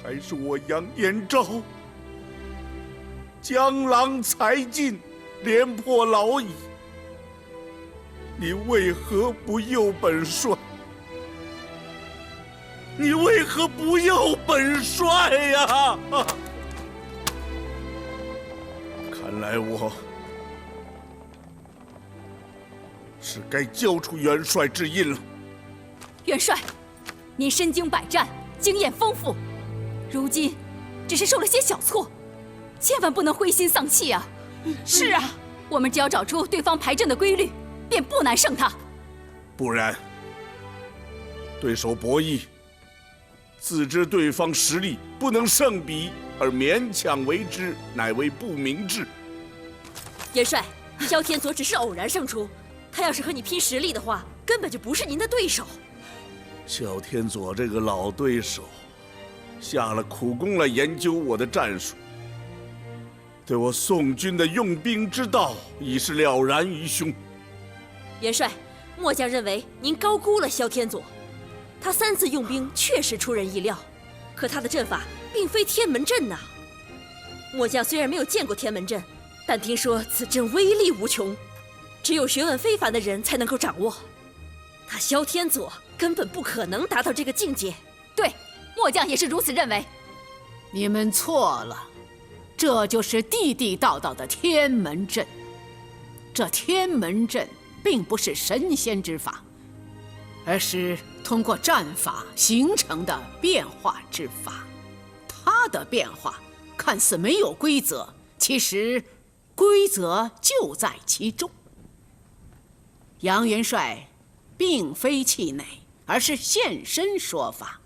还是我杨延昭？江郎才尽，廉颇老矣，你为何不诱本帅？你为何不诱本帅呀？看来我是该交出元帅之印了。元帅，您身经百战，经验丰富，如今只是受了些小挫，千万不能灰心丧气啊！是啊，我们只要找出对方排阵的规律，便不难胜他。不然，对手博弈，自知对方实力不能胜比，而勉强为之，乃为不明智。元帅，萧天佐只是偶然胜出，他要是和你拼实力的话，根本就不是您的对手。萧天佐这个老对手，下了苦功来研究我的战术，对我宋军的用兵之道已是了然于胸。元帅，末将认为您高估了萧天佐，他3次用兵确实出人意料，可他的阵法并非天门阵呐。末将虽然没有见过天门阵，但听说此阵威力无穷，只有学问非凡的人才能够掌握。他萧天佐根本不可能达到这个境界。对，末将也是如此认为。你们错了，这就是地地道道的天门阵。这天门阵并不是神仙之法，而是通过战法形成的变化之法。它的变化看似没有规则，其实规则就在其中。杨元帅并非气馁，而是现身说法。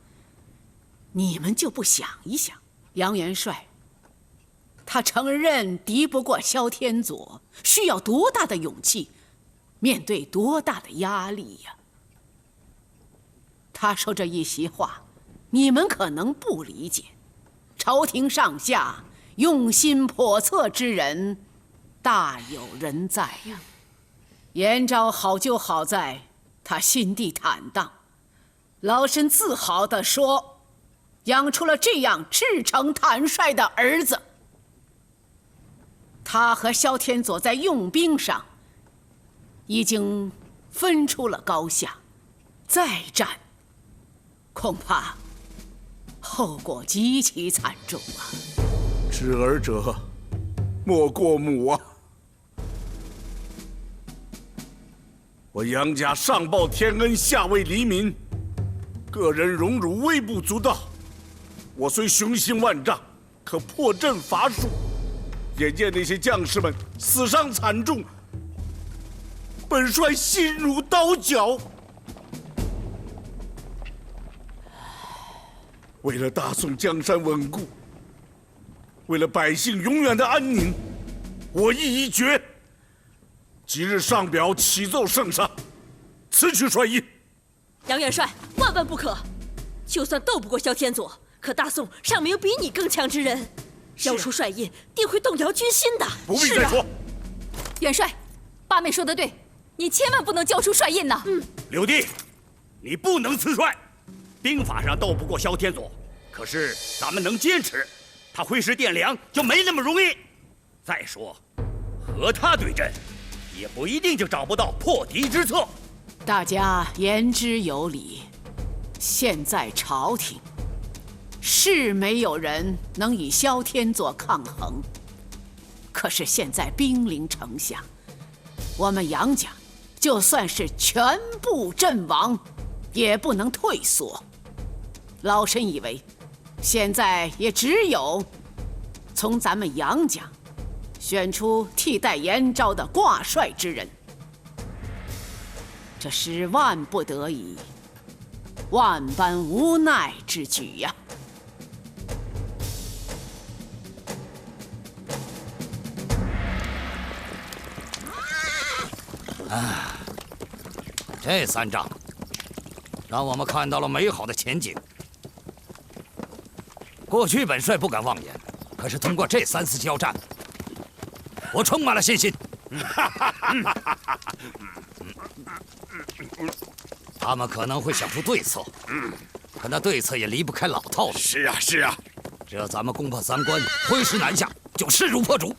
你们就不想一想，杨元帅他承认敌不过萧天佐，需要多大的勇气，面对多大的压力呀？他说这一席话，你们可能不理解，朝廷上下用心叵测之人大有人在呀。延昭好就好在他心地坦荡，老身自豪地说，养出了这样赤诚坦率的儿子。他和萧天佐在用兵上已经分出了高下，再战恐怕后果极其惨重啊！知儿者莫过母啊！我杨家上报天恩，下为黎民，个人荣辱微不足道。我虽雄心万丈，可破阵乏术。眼见那些将士们死伤惨重，本帅心如刀绞。为了大宋江山稳固，为了百姓永远的安宁，我意已决。即日上表启奏圣上，辞去帅印。杨元帅，万万不可！就算斗不过萧天佐，可大宋尚没有比你更强之人。交出帅印，定会动摇军心的。不必再说。元帅，八妹说的对，你千万不能交出帅印呐。柳弟，你不能辞帅。兵法上斗不过萧天佐，可是咱们能坚持，他挥师殿粮就没那么容易。再说，和他对阵，也不一定就找不到破敌之策。大家言之有理。现在朝廷是没有人能与萧天佐抗衡，可是现在兵临城下，我们杨家就算是全部阵亡，也不能退缩。老身以为，现在也只有从咱们杨家选出替代延昭的挂帅之人。这是万不得已、万般无奈之举呀。这3仗让我们看到了美好的前景。过去本帅不敢妄言，可是通过这3次交战，我充满了信心。他们可能会想出对策，可那对策也离不开老套路。是啊，是啊。只要咱们攻破三关，挥师南下，就势如破竹。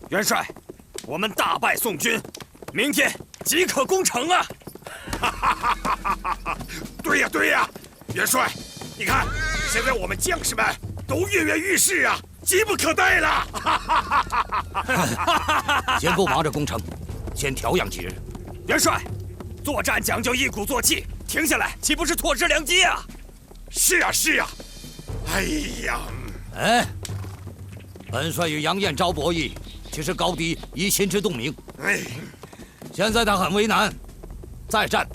元帅，我们大败宋军，明天即可攻城啊！对呀，对呀，元帅，你看，现在我们将士们都跃跃欲试啊，急不可待了。先不忙着攻城，先调养几日。元帅，作战讲究一鼓作气，停下来岂不是错失良机啊？是啊，是啊。哎呀，哎，本帅与杨彦昭博弈，其实高低已心知肚明。哎，现在他很为难，再战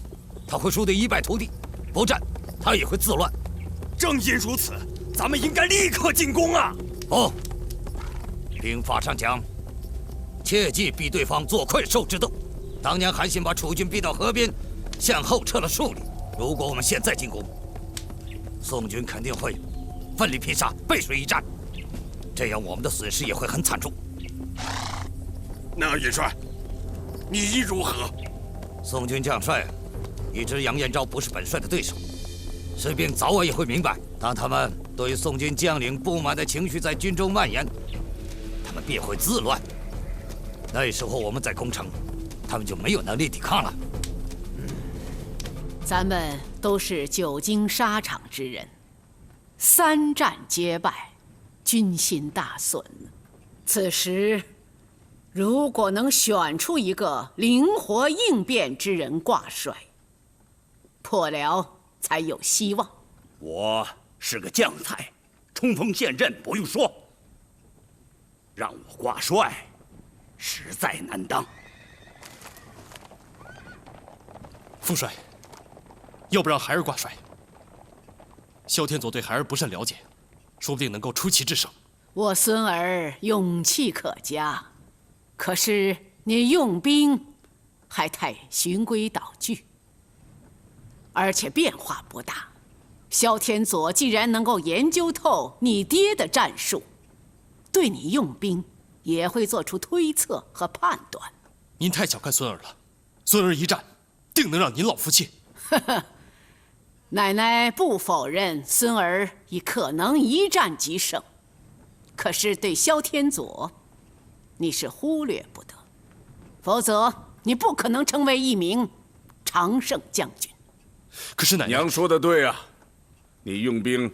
他会输得一败涂地，不战他也会自乱。正因如此，咱们应该立刻进攻啊！不，兵法上讲，切忌逼对方做困兽之斗。当年韩信把楚军逼到河边，向后撤了数里。如果我们现在进攻，宋军肯定会奋力拼杀，背水一战，这样我们的损失也会很惨重。那元帅，你意如何？宋军将帅已知杨彦昭不是本帅的对手，士兵早晚也会明白，当他们对宋军将领不满的情绪在军中蔓延，他们便会自乱。那时候我们再攻城，他们就没有能力抵抗了。咱们都是久经沙场之人，3战皆败，军心大损。此时，如果能选出一个灵活应变之人挂帅，破辽才有希望。我是个将才，冲锋陷阵不用说，让我挂帅，实在难当。副帅，要不让孩儿挂帅？萧天佐对孩儿不甚了解，说不定能够出奇制胜。我孙儿勇气可嘉，可是你用兵还太循规蹈矩，而且变化不大。萧天佐既然能够研究透你爹的战术，对你用兵也会做出推测和判断。您太小看孙儿了，孙儿一战，定能让您老服气。奶奶不否认孙儿已可能一战即胜，可是对萧天佐，你是忽略不得，否则你不可能成为一名常胜将军。可是奶奶，娘说的对啊，你用兵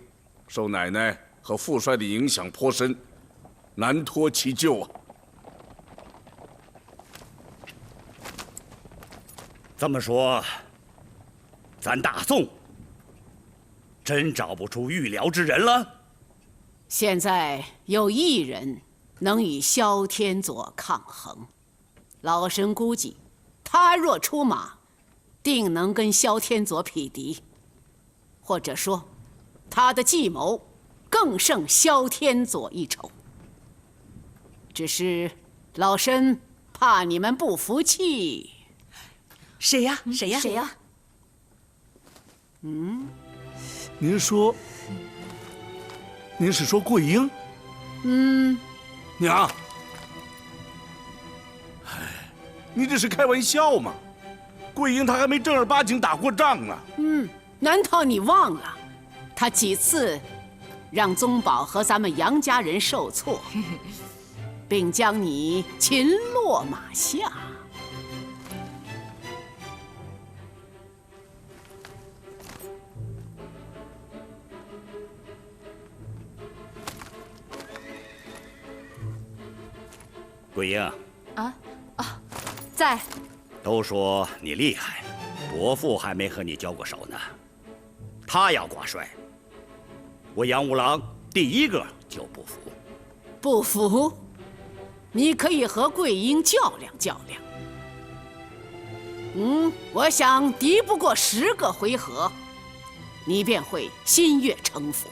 受奶奶和父帅的影响颇深，难脱其咎啊。这么说，咱大宋真找不出预辽之人了？现在有一人能与萧天佐抗衡，老身估计，他若出马，定能跟萧天佐匹敌，或者说，他的计谋更胜萧天佐一筹。只是老身怕你们不服气。谁呀？谁呀？谁呀？您说，您是说桂英？娘，你这是开玩笑吗？桂英她还没正儿八经打过仗呢。难道你忘了，他几次让宗保和咱们杨家人受挫，并将你擒落马下？桂英，在。都说你厉害，伯父还没和你交过手呢。他要挂帅，我杨五郎第一个就不服。不服？你可以和桂英较量较量。我想敌不过10个回合，你便会心悦诚服。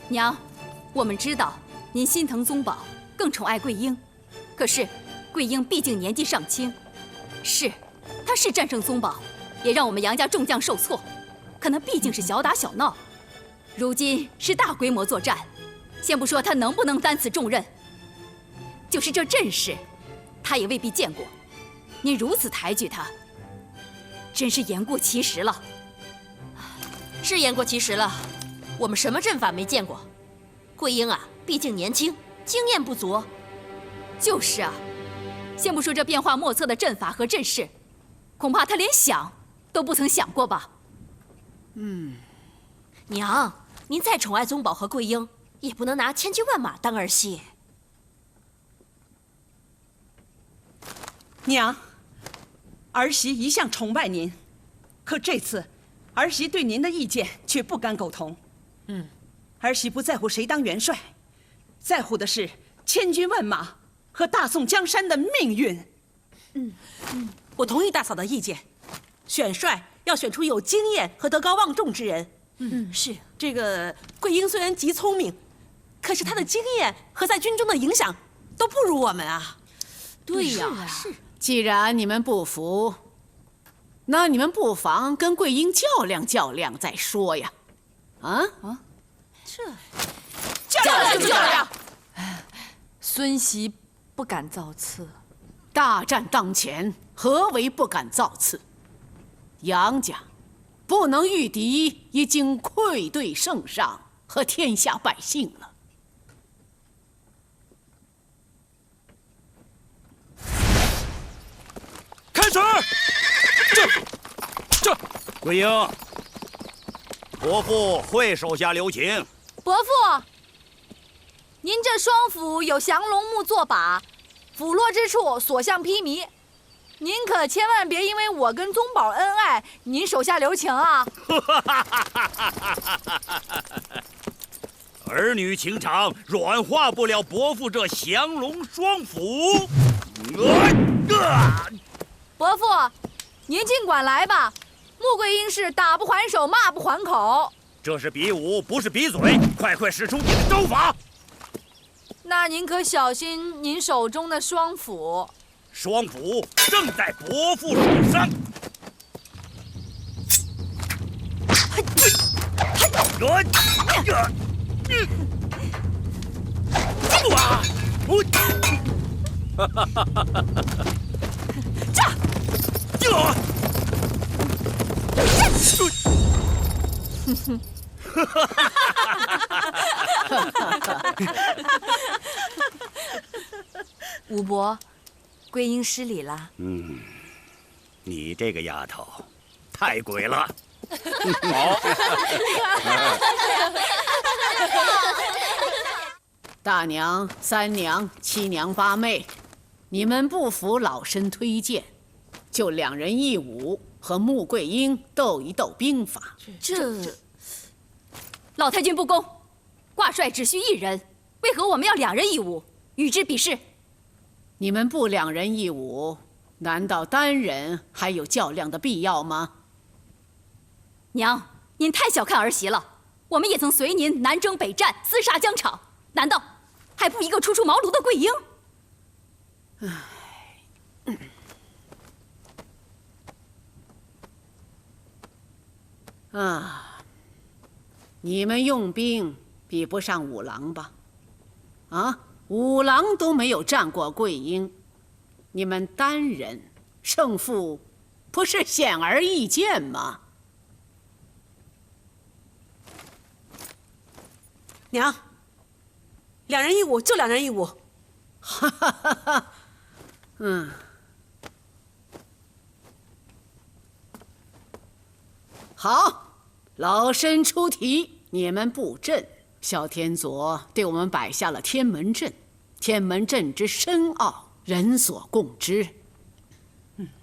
娘，我们知道您心疼宗保，更宠爱桂英，可是桂英毕竟年纪尚轻，她是战胜宗保，也让我们杨家众将受挫，可那毕竟是小打小闹。如今是大规模作战，先不说他能不能担此重任，就是这阵势，他也未必见过。你如此抬举他，真是言过其实了。是言过其实了，我们什么阵法没见过？桂英啊，毕竟年轻，经验不足。就是啊，先不说这变化莫测的阵法和阵势，恐怕他连想都不曾想过吧。娘，您再宠爱宗保和桂英，也不能拿千军万马当儿戏。娘，儿媳一向崇拜您，可这次儿媳对您的意见却不敢苟同。儿媳不在乎谁当元帅，在乎的是千军万马和大宋江山的命运。我同意大嫂的意见，选帅要选出有经验和德高望重之人。是这个桂英虽然极聪明，可是她的经验和在军中的影响都不如我们啊。对呀，是啊。既然你们不服，那你们不妨跟桂英较量较量再说呀。较量就较量。孙媳不敢造次。大战当前，何为不敢造次？杨家不能御敌，已经愧对圣上和天下百姓了。开始！这，桂英，伯父会手下留情。伯父，您这双斧有降龙木作把，斧落之处所向披靡。您可千万别因为我跟宗保恩爱，您手下留情啊！儿女情长软化不了伯父这降龙双斧。伯父，您尽管来吧。穆桂英是打不还手，骂不还口。这是比武，不是比嘴，快使出你的招法！那您可小心您手中的双斧。双斧正在伯父手上。武伯，桂英失礼了。你这个丫头，太鬼了！大娘、三娘、七娘八妹，你们不服老身推荐，就2人1武，和穆桂英斗一斗兵法。老太君不公，挂帅只需1人，为何我们要2人1武，与之比试？你们不2人1武，难道单人还有较量的必要吗？娘，您太小看儿媳了。我们也曾随您南征北战，厮杀疆场，难道还不一个初出茅庐的桂英？你们用兵比不上五郎吧？五郎都没有战过桂英，你们单人胜负不是显而易见吗？娘，2人1武就2人1武。好，老身出题，你们布阵。萧天佐对我们摆下了天门阵，天门阵之深奥，人所共知。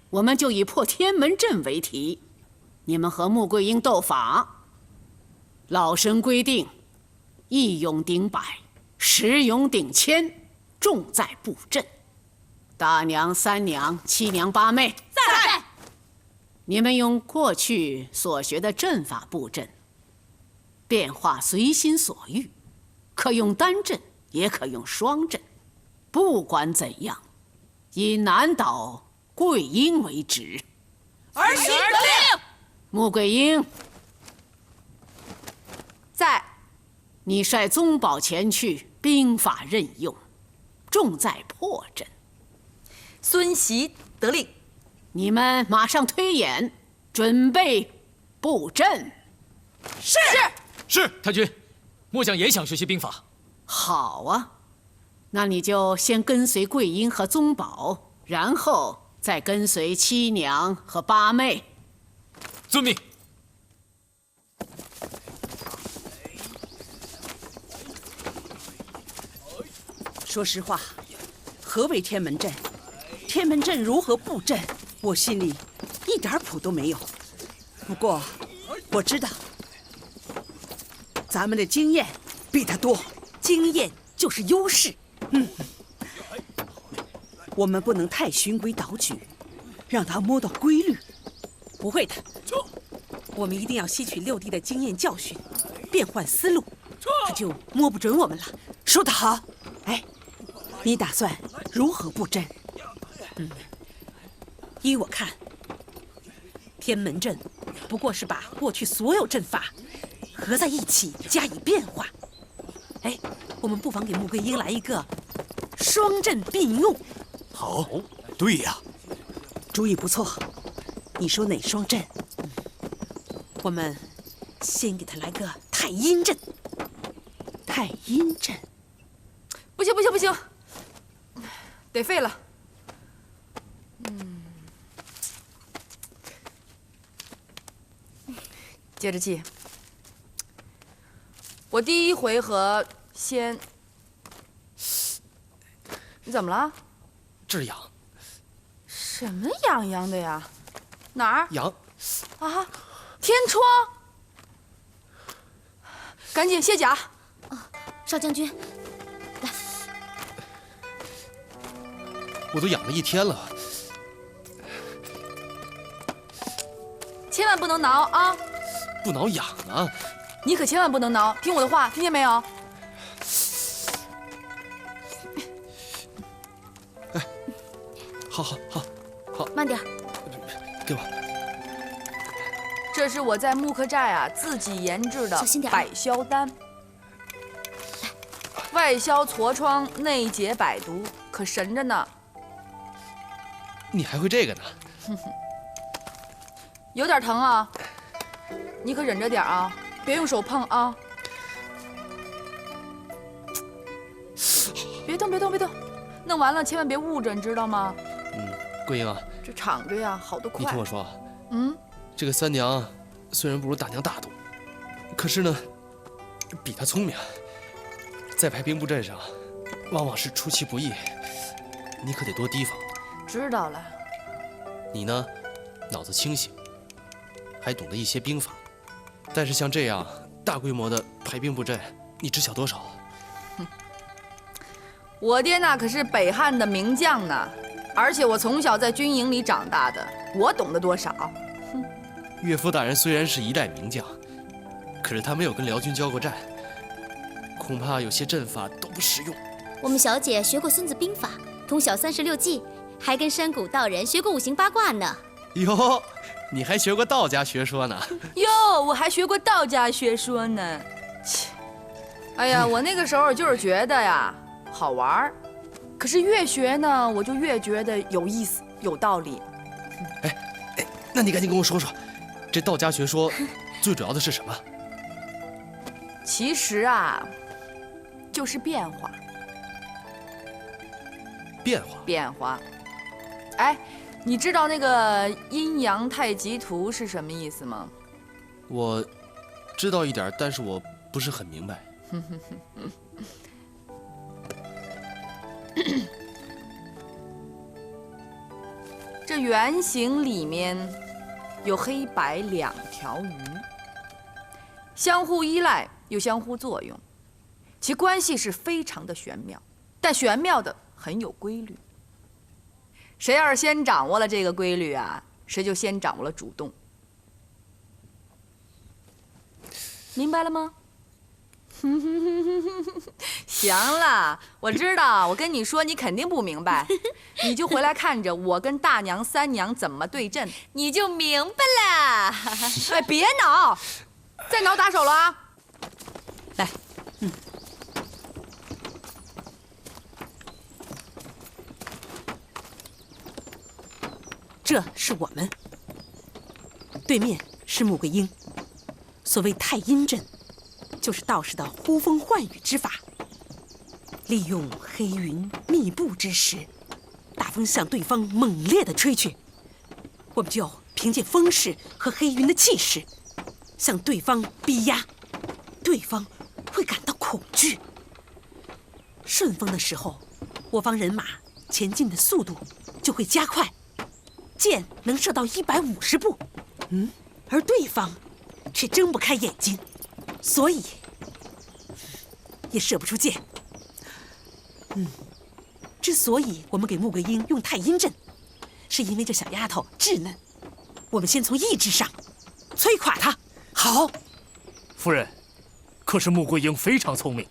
我们就以破天门阵为题，你们和穆桂英斗法。老身规定，1勇顶100，10勇顶1000，重在布阵。大娘、三娘、七娘八妹，在。你们用过去所学的阵法布阵，变化随心所欲，可用单阵，也可用双阵。不管怎样，以难倒桂英为旨。儿媳得令。穆桂英，在。你率宗保前去，兵法任用，重在破阵。孙袭得令。你们马上推演，准备布阵。是太君，末将也想学习兵法。好啊，那你就先跟随桂英和宗保，然后再跟随七娘和八妹。遵命。说实话，何为天门阵？天门阵如何布阵？我心里一点谱都没有。不过我知道，咱们的经验比他多。经验就是优势。我们不能太循规蹈矩，让他摸到规律。不会的，我们一定要吸取六弟的经验教训，变换思路，他就摸不准我们了。说得好。哎，你打算如何布阵？依我看，天门阵不过是把过去所有阵法合在一起加以变化。哎，我们不妨给穆桂英来一个双阵并用。好，对呀，主意不错。你说哪双阵？我们先给他来个太阴阵。太阴阵。不行不行不行，得废了。接着记。我第一回合先……你怎么了？这儿痒。什么痒痒的呀？哪儿？痒。啊！天窗！赶紧卸甲。少将军，我都痒了一天了。千万不能挠啊！不挠痒啊！你可千万不能挠，听我的话，听见没有？哎，好，慢点。给我。这是我在木刻寨啊自己研制的百消丹，外消痤疮，内解百毒，可神着呢。你还会这个呢？有点疼啊，你可忍着点啊，别用手碰啊。别动，弄完了千万别捂着，你知道吗？桂英啊，这敞着呀，好得快。你听我说，这个三娘虽然不如大娘大度，可是呢，比她聪明，在排兵布阵上，往往是出其不意，你可得多提防。知道了。你呢，脑子清醒，还懂得一些兵法，但是像这样大规模的排兵布阵，你知晓多少？我爹那可是北汉的名将呢，而且我从小在军营里长大的，我懂得多少？岳父大人虽然是一代名将，可是他没有跟辽军交过战，恐怕有些阵法都不实用。我们小姐学过《孙子兵法》，通晓36计，还跟山谷道人学过五行八卦呢。哟，你还学过道家学说呢？哟，我还学过道家学说呢。切，哎呀，我那个时候就是觉得呀好玩儿，可是越学呢，我就越觉得有意思、有道理。哎，那你赶紧跟我说说，这道家学说最主要的是什么？其实啊，就是变化。变化。哎，你知道那个阴阳太极图是什么意思吗？我知道一点，但是我不是很明白。这圆形里面有黑白两条鱼，相互依赖又相互作用，其关系是非常的玄妙，但玄妙的很有规律。谁要是先掌握了这个规律啊，谁就先掌握了主动。明白了吗？行了，我知道，我跟你说，你肯定不明白，你就回来看着我跟大娘、三娘怎么对阵，你就明白了。哎，别挠，再挠打手了啊！来，这是我们，对面是穆桂英。所谓太阴阵，就是道士的呼风唤雨之法，利用黑云密布之时，大风向对方猛烈地吹去，我们就凭借风势和黑云的气势，向对方逼压，对方会感到恐惧。顺风的时候，我方人马前进的速度就会加快，箭能射到150步，而对方却睁不开眼睛，所以也射不出箭。之所以我们给穆桂英用太阴阵，是因为这小丫头稚嫩，我们先从意志上摧垮她。好，夫人，可是穆桂英非常聪明，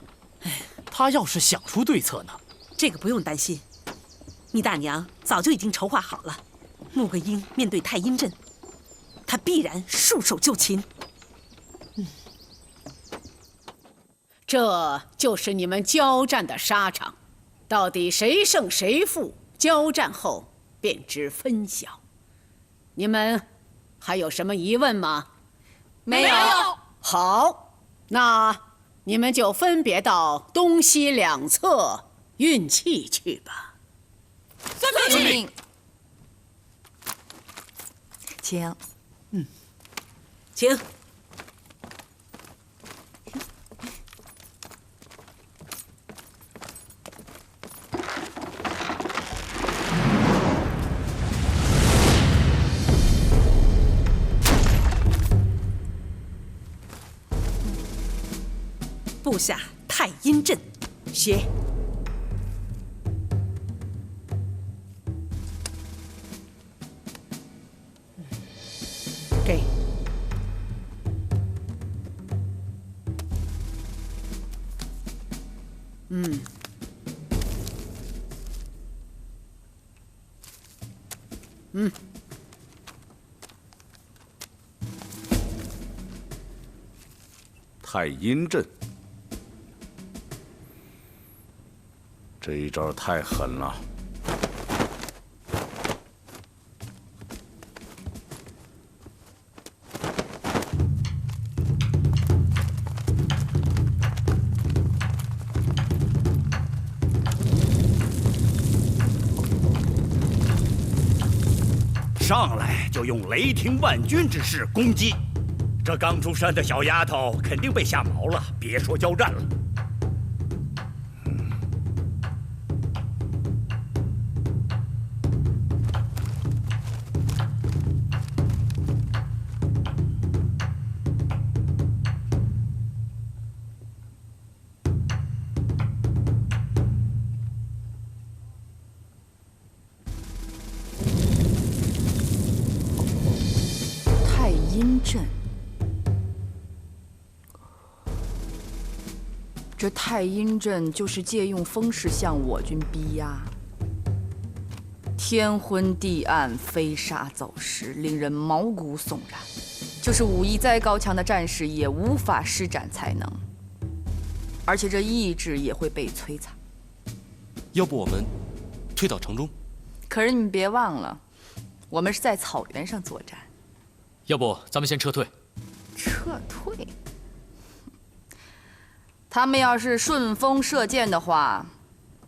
她要是想出对策呢？这个不用担心，你大娘早就已经筹划好了。穆桂英面对太阴阵，她必然束手就擒。这就是你们交战的沙场，到底谁胜谁负，交战后便知分晓。你们还有什么疑问吗？没有。好，那你们就分别到东西两侧运气去吧。遵命。请。请。布下太阴阵，学。给。太阴阵，这一招太狠了。上来就用雷霆万钧之势攻击，这刚出山的小丫头肯定被吓毛了，别说交战了。太阴阵，这太阴阵就是借用风势向我军逼压，天昏地暗，飞沙走石，令人毛骨悚然。就是武艺再高强的战士也无法施展才能，而且这意志也会被摧残。要不我们退到城中？可是你们别忘了，我们是在草原上作战。要不咱们先撤退？撤退？他们要是顺风射箭的话，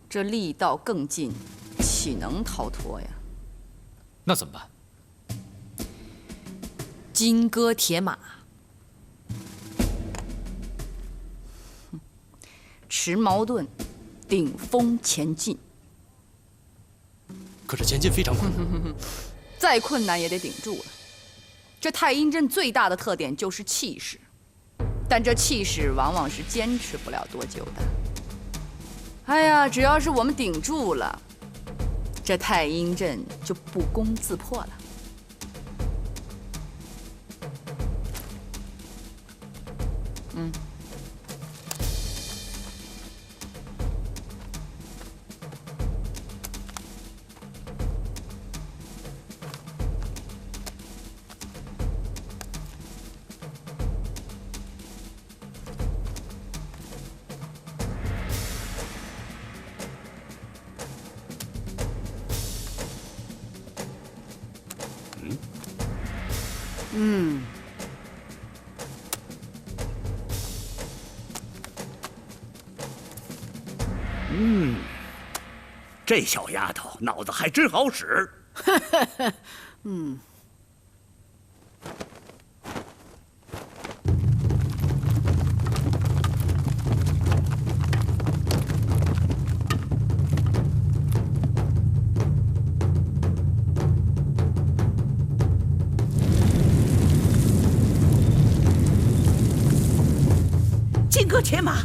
这力道更近，岂能逃脱呀？那怎么办？金戈铁马，持矛盾，顶风前进。可是前进非常困难，再困难也得顶住了。这太阴阵最大的特点就是气势，但这气势往往是坚持不了多久的。哎呀，只要是我们顶住了，这太阴阵就不攻自破了。这小丫头脑子还真好使。金戈铁马，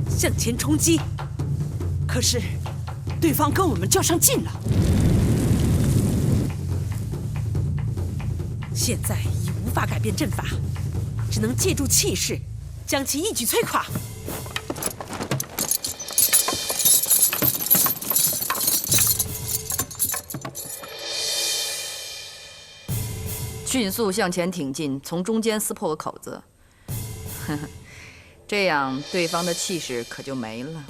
向前冲击！可是对方跟我们较上劲了。现在已无法改变阵法，只能借助气势，将其一举摧垮。迅速向前挺进，从中间撕破个口子。呵呵，这样对方的气势可就没了。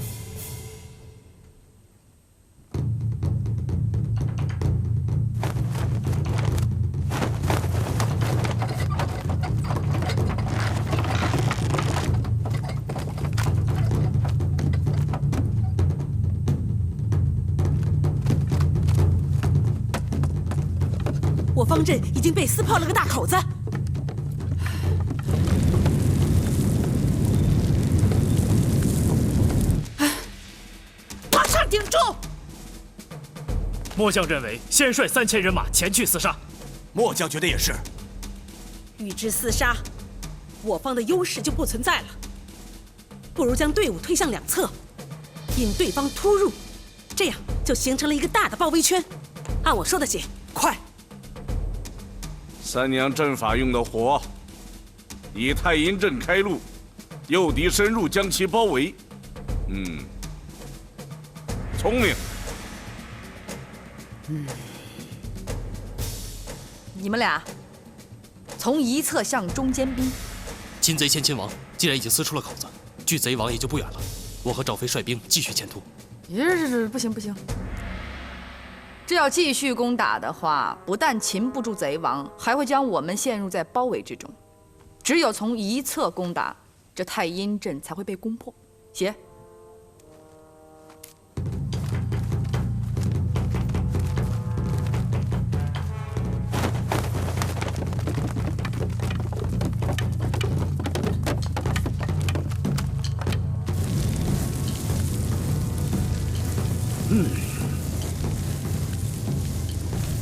我方阵已经被撕破了个大口子。马上顶住！末将认为，先率3000人马前去厮杀。末将觉得也是。与之厮杀，我方的优势就不存在了。不如将队伍推向两侧，引对方突入，这样就形成了一个大的包围圈。按我说的写，快！三娘阵法用的火，以太阴阵开路，诱敌深入，将其包围。聪明。你们俩从一侧向中间逼。擒贼先擒王，既然已经撕出了口子，距贼王也就不远了。我和赵飞率兵继续前突。不行不行，这要继续攻打的话，不但擒不住贼王，还会将我们陷入在包围之中。只有从一侧攻打，这太阴阵才会被攻破。写。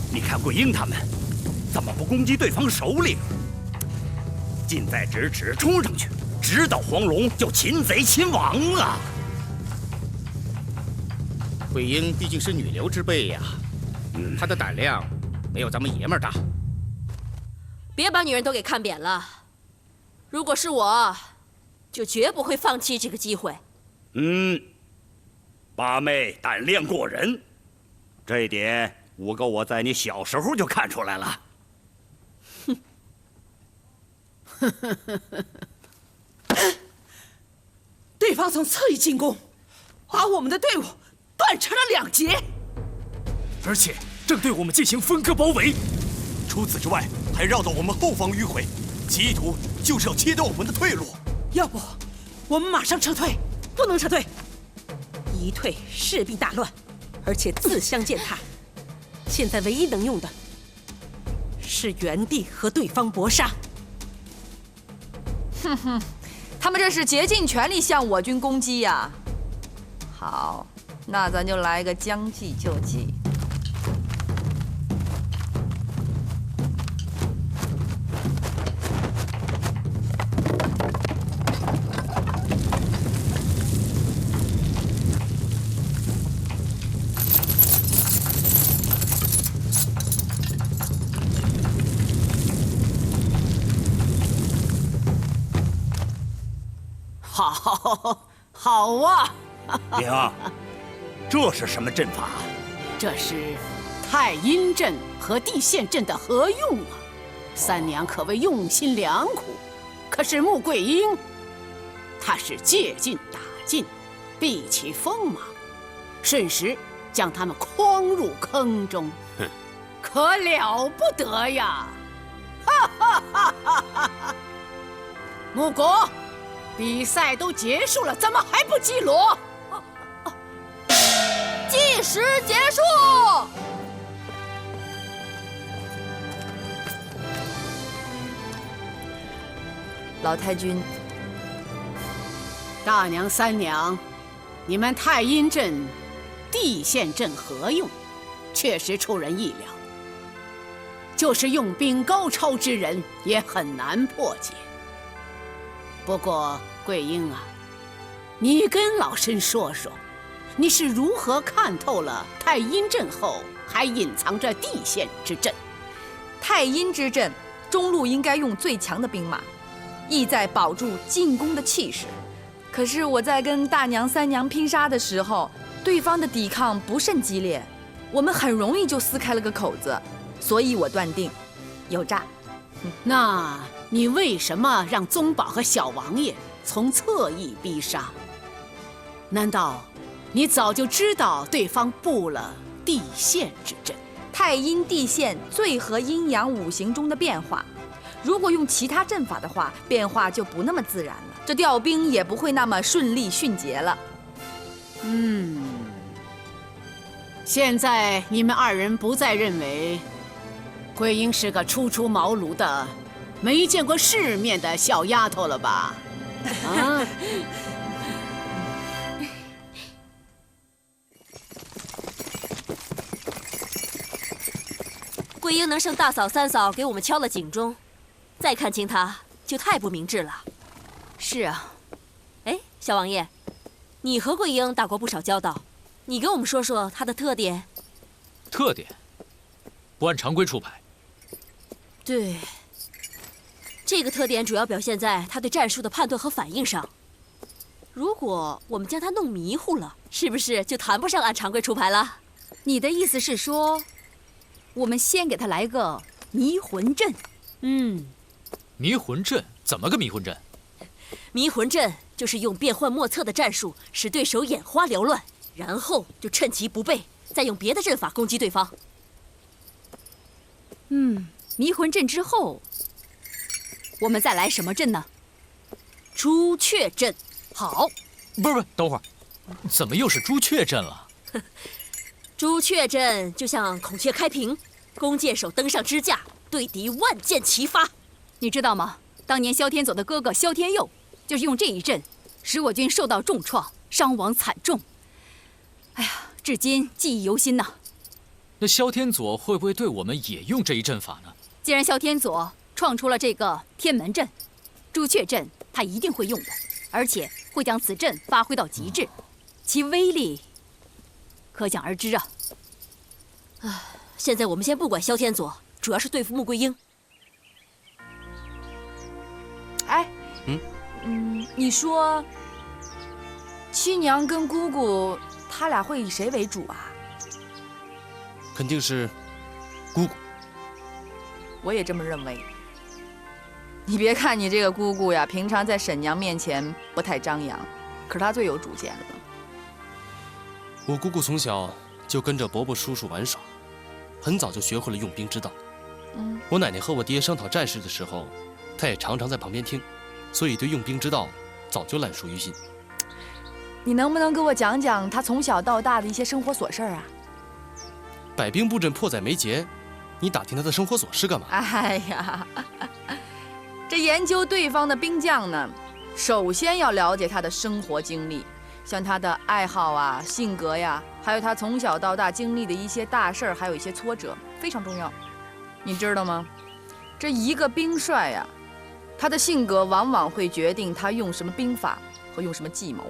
你看桂英他们怎么不攻击对方首领？近在咫尺，冲上去，直捣黄龙，就擒贼擒王啊！桂英毕竟是女流之辈呀，她的胆量没有咱们爷们儿大。别把女人都给看扁了。如果是我，就绝不会放弃这个机会。八妹胆量过人，这一点五哥我在你小时候就看出来了。对方从侧翼进攻，把我们的队伍断成了2截，而且正对我们进行分割包围。除此之外，还绕到我们后方迂回，其意图就是要切断我们的退路。要不，我们马上撤退。不能撤退，一退势必大乱，而且自相践踏。现在唯一能用的是原地和对方搏杀。他们这是竭尽全力向我军攻击呀！好，那咱就来个将计就计。好啊！娘，这是什么阵法？这是太阴阵和地陷阵的合用啊！三娘可谓用心良苦。可是穆桂英，她是借劲打劲，避其锋芒，瞬时将他们诓入坑中。可了不得呀！哈哈哈哈哈哈！木果，比赛都结束了，怎么还不击锣？计时结束。老太君，大娘、三娘，你们太阴阵、地陷阵合用，确实出人意料。就是用兵高超之人，也很难破解。不过桂英啊，你跟老身说说，你是如何看透了太阴阵后还隐藏着地陷之阵？太阴之阵，中路应该用最强的兵马，意在保住进攻的气势。可是我在跟大娘、三娘拼杀的时候，对方的抵抗不甚激烈，我们很容易就撕开了个口子，所以我断定有诈。那你为什么让宗保和小王爷从侧翼逼杀？难道你早就知道对方布了地陷之阵？太阴地陷最合阴阳五行中的变化，如果用其他阵法的话，变化就不那么自然了，这调兵也不会那么顺利迅捷了。现在你们二人不再认为桂英是个初出茅庐的、没见过世面的小丫头了吧？啊！桂英能胜大嫂、三嫂给我们敲了警钟，再看清她就太不明智了。是啊。哎，小王爷，你和桂英打过不少交道，你给我们说说她的特点。特点？不按常规出牌。对，这个特点主要表现在她对战术的判断和反应上。如果我们将她弄迷糊了，是不是就谈不上按常规出牌了？你的意思是说，我们先给他来个迷魂阵？迷魂阵怎么个迷魂阵？迷魂阵就是用变幻莫测的战术，使对手眼花缭乱，然后就趁其不备，再用别的阵法攻击对方。迷魂阵之后，我们再来什么阵呢？朱雀阵。好，不是，等会儿，怎么又是朱雀阵了？朱雀阵就像孔雀开屏，弓箭手登上支架，对敌万箭齐发。你知道吗？当年萧天佐的哥哥萧天佑就是用这一阵，使我军受到重创，伤亡惨重。哎呀，至今记忆犹新呐。那萧天佐会不会对我们也用这一阵法呢？既然萧天佐创出了这个天门阵，朱雀阵他一定会用的，而且会将此阵发挥到极致，其威力可想而知啊！现在我们先不管萧天佐，主要是对付穆桂英。哎，你说七娘跟姑姑，他俩会以谁为主啊？肯定是姑姑。我也这么认为。你别看你这个姑姑呀，平常在婶娘面前不太张扬，可是她最有主见了。我姑姑从小就跟着伯伯叔叔玩耍，很早就学会了用兵之道。我奶奶和我爹商讨战事的时候，她也常常在旁边听，所以对用兵之道早就烂熟于心。你能不能给我讲讲她从小到大的一些生活琐事啊？百兵布阵迫在眉睫，你打听她的生活琐事干嘛？哎呀，这研究对方的兵将呢，首先要了解他的生活经历，像他的爱好啊、性格呀，还有他从小到大经历的一些大事儿，还有一些挫折，非常重要。你知道吗？这一个兵帅呀，他的性格往往会决定他用什么兵法和用什么计谋。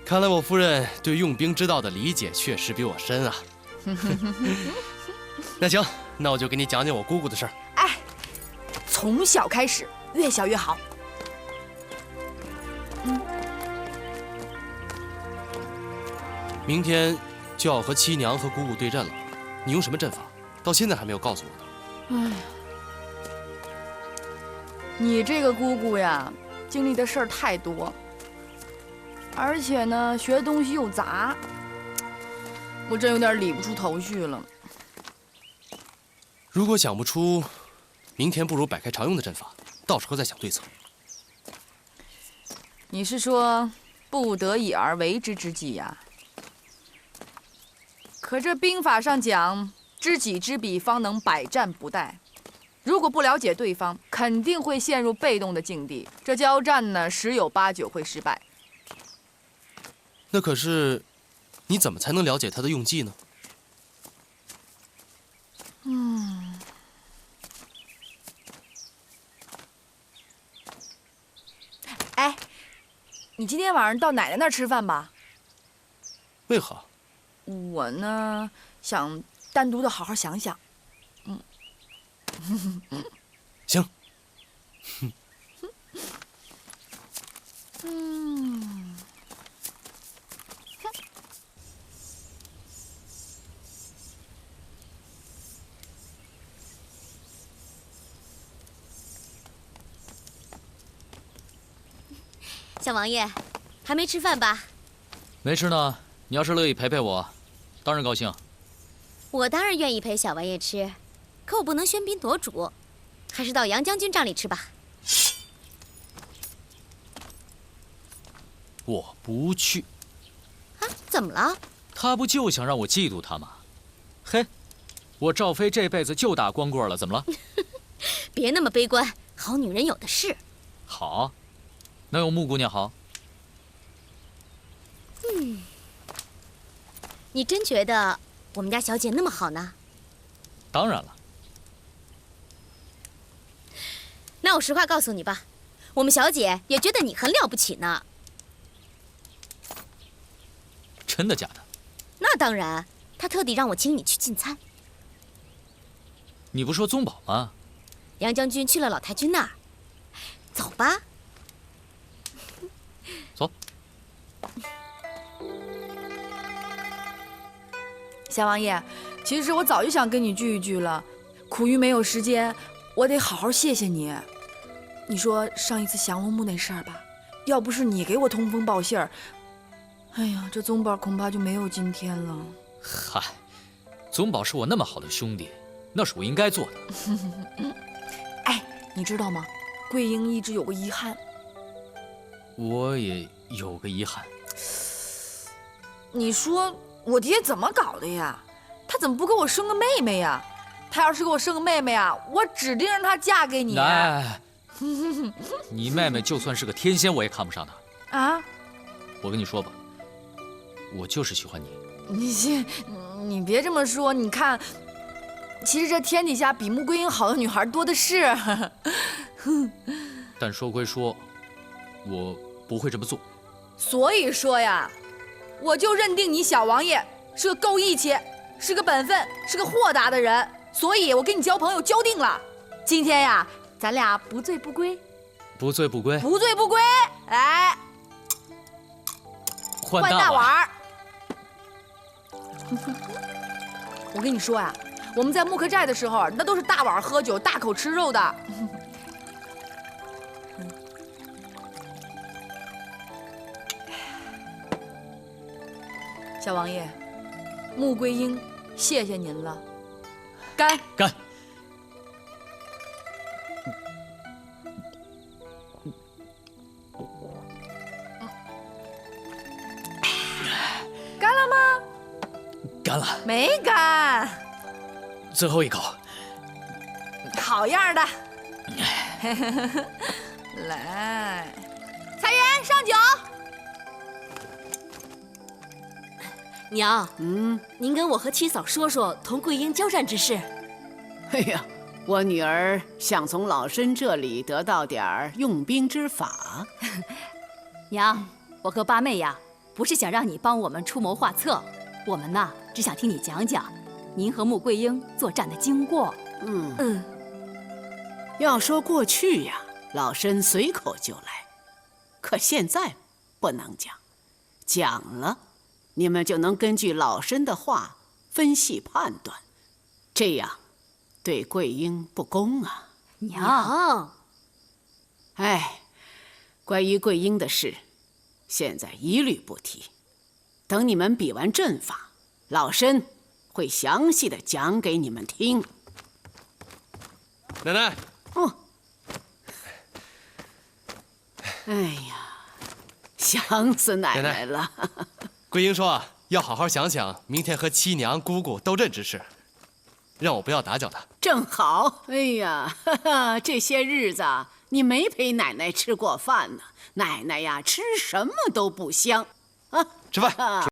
看来我夫人对用兵之道的理解确实比我深啊。那行，那我就给你讲讲我姑姑的事儿。哎，从小开始，越小越好。明天就要和七娘和姑姑对阵了，你用什么阵法？到现在还没有告诉我呢。哎呀，你这个姑姑呀，经历的事儿太多，而且呢，学的东西又杂，我真有点理不出头绪了。如果想不出，明天不如摆开常用的阵法，到时候再想对策。你是说不得已而为之之计呀？可这兵法上讲，知己知彼，方能百战不殆。如果不了解对方，肯定会陷入被动的境地。这交战呢，十有八九会失败。那可是，你怎么才能了解他的用计呢？哎，你今天晚上到奶奶那儿吃饭吧？为何？我呢，想单独的好好想想。行。小王爷，还没吃饭吧？没吃呢。你要是乐意陪陪我，当然高兴。我当然愿意陪小王爷吃，可我不能喧宾夺主，还是到杨将军帐里吃吧。我不去。啊？怎么了？他不就想让我嫉妒他吗？嘿，我赵飞这辈子就打光棍了，怎么了？别那么悲观，好女人有的是。好，能有穆姑娘好？你真觉得我们家小姐那么好呢？当然了。那我实话告诉你吧，我们小姐也觉得你很了不起呢。真的假的？那当然，她特地让我请你去进餐。你不说宗保吗？杨将军去了老太君那儿，走吧。走。小王爷，其实我早就想跟你聚一聚了，苦于没有时间，我得好好谢谢你。你说上一次降龙木那事儿吧，要不是你给我通风报信儿，哎呀，这宗保恐怕就没有今天了。嗨，宗保是我那么好的兄弟，那是我应该做的。哎，你知道吗？桂英一直有个遗憾。我也有个遗憾。你说我爹怎么搞的呀？他怎么不给我生个妹妹呀？他要是给我生个妹妹啊，我指定让她嫁给你。来，你妹妹就算是个天仙，我也看不上她。啊？我跟你说吧，我就是喜欢你。你别这么说，你看，其实这天底下比穆桂英好的女孩多的是。但说归说，我不会这么做。所以说呀，我就认定你小王爷是个够义气，是个本分，是个豁达的人，所以我跟你交朋友交定了。今天呀，咱俩不醉不归。不醉不归。不醉不归。来，换大碗。我跟你说呀，我们在木克寨的时候，那都是大碗喝酒，大口吃肉的。小王爷，穆桂英，谢谢您了。干！干！干了吗？干了。没干。最后一口。好样的！来，彩云上酒。娘，您跟我和七嫂说说同桂英交战之事。哎呀，我女儿想从老身这里得到点儿用兵之法。娘，我和八妹呀，不是想让你帮我们出谋划策，我们呐只想听你讲讲您和穆桂英作战的经过。要说过去呀，老身随口就来，可现在不能讲，讲了你们就能根据老身的话分析判断，这样对桂英不公啊。娘，哎，关于桂英的事，现在一律不提。等你们比完阵法，老身会详细的讲给你们听。奶奶。哎呀，想死奶奶了。桂英说要好好想想明天和七娘、姑姑斗阵之事，让我不要打搅她。正好，哎呀，哈哈，这些日子你没陪奶奶吃过饭呢。奶奶呀，吃什么都不香啊。吃饭。